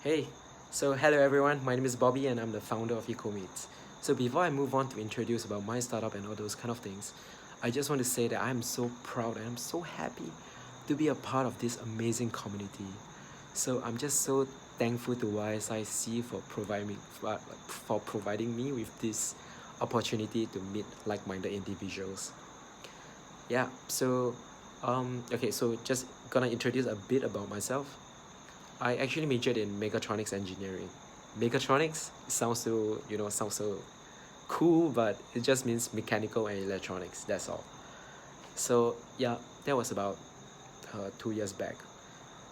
Hey, so hello everyone, my name is Bobby and I'm the founder of EcoMeets. So before I move on to introduce about my startup and all those kind of things, I just want to say that I'm so proud and I'm so happy to be a part of this amazing community. So I'm just so thankful to YSI SEA for providing me with this opportunity to meet like-minded individuals. Yeah, okay, so just gonna introduce a bit about myself. I actually majored in mechatronics engineering. Mechatronics sounds so cool, but it just means mechanical and electronics. That's all. So yeah, that was about 2 years back.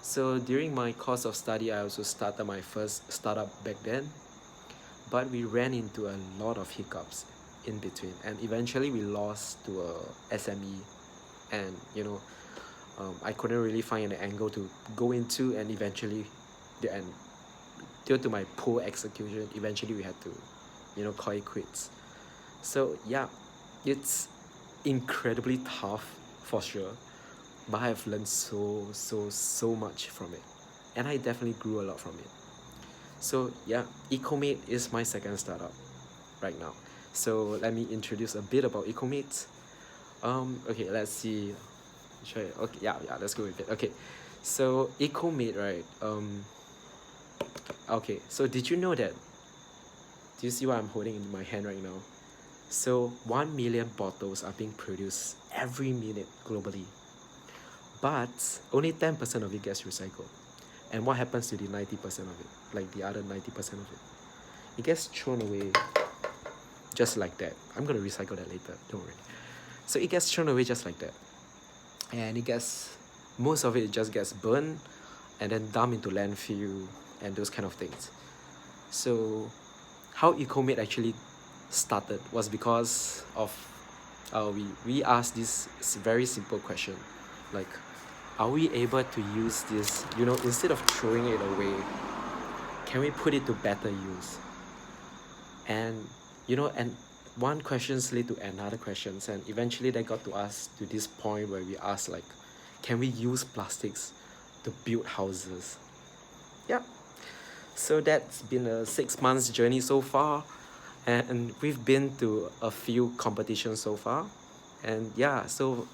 So during my course of study, I also started my first startup back then, but we ran into a lot of hiccups in between, and eventually we lost to a SME, and I couldn't really find an angle to go into, and eventually, and due to my poor execution, eventually we had to, call it quits. So yeah, it's incredibly tough for sure, but I have learned so much from it, and I definitely grew a lot from it. So yeah, EcoMate is my second startup right now. So let me introduce a bit about EcoMate. Okay, let's see. Okay, yeah, let's go with it. Okay, so EcoMate, right? Okay, so did you know that? Do you see what I'm holding in my hand right now? So 1 million bottles are being produced every minute globally, but only 10% of it gets recycled. And what happens to the 90% of it? Like the other 90% of it? It gets thrown away just like that. I'm gonna recycle that later, don't worry. So it gets thrown away just like that. And most of it just gets burned and then dumped into landfill and those kind of things. So how EcoMate actually started was because of we asked this very simple question, like, are we able to use this, instead of throwing it away, can we put it to better use? And and one questions lead to another questions, and eventually they got to us to this point where we asked, like, can we use plastics to build houses? Yeah. So that's been a 6 months journey so far, and we've been to a few competitions so far. And yeah, so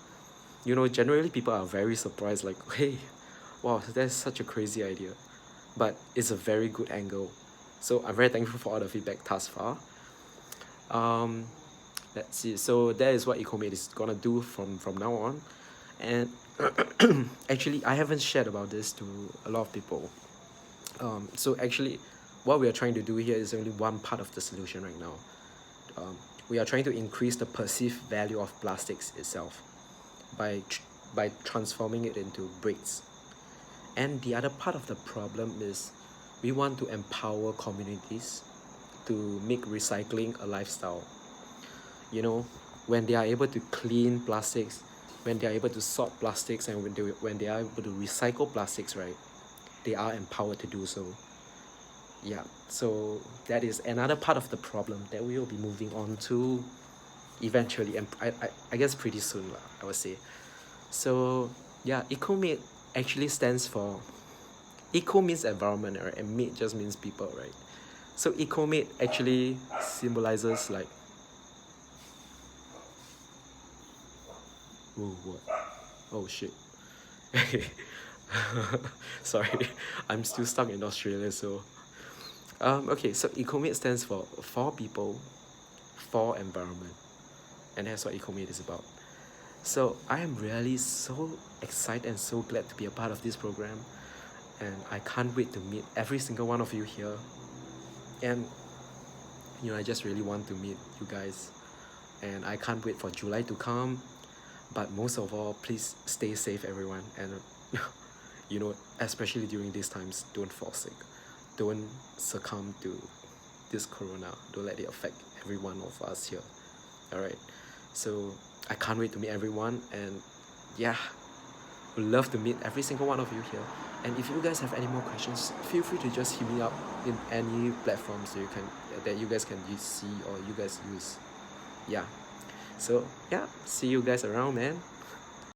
generally people are very surprised, like, hey, wow, that's such a crazy idea, but it's a very good angle. So I'm very thankful for all the feedback thus far. um let's see, so that is what EcoMate is gonna do from now on. And actually I haven't shared about this to a lot of people. So actually what we are trying to do here is only one part of the solution right now. We are trying to increase the perceived value of plastics itself by transforming it into bricks. And the other part of the problem is we want to empower communities to make recycling a lifestyle. When they are able to clean plastics, when they are able to sort plastics, and when they are able to recycle plastics, right, they are empowered to do so. Yeah, so that is another part of the problem that we will be moving on to eventually, and I guess pretty soon, I would say. So yeah, EcoMate actually stands for, eco means environment, right, and mate just means people, right? So EcoMate actually symbolizes, like, whoa, what? Oh shit. Sorry, I'm still stuck in Australia, so okay, so EcoMate stands for people, for environment, and that's what EcoMate is about. So I am really so excited and so glad to be a part of this program, and I can't wait to meet every single one of you here. And I just really want to meet you guys, and I can't wait for July to come. But most of all, please stay safe, everyone, and especially during these times, don't fall sick, don't succumb to this corona, don't let it affect every one of us here. All right, so I can't wait to meet everyone, and yeah, would love to meet every single one of you here. And if you guys have any more questions, feel free to just hit me up in any platforms that you guys can see or you guys use. Yeah, so yeah, see you guys around, man.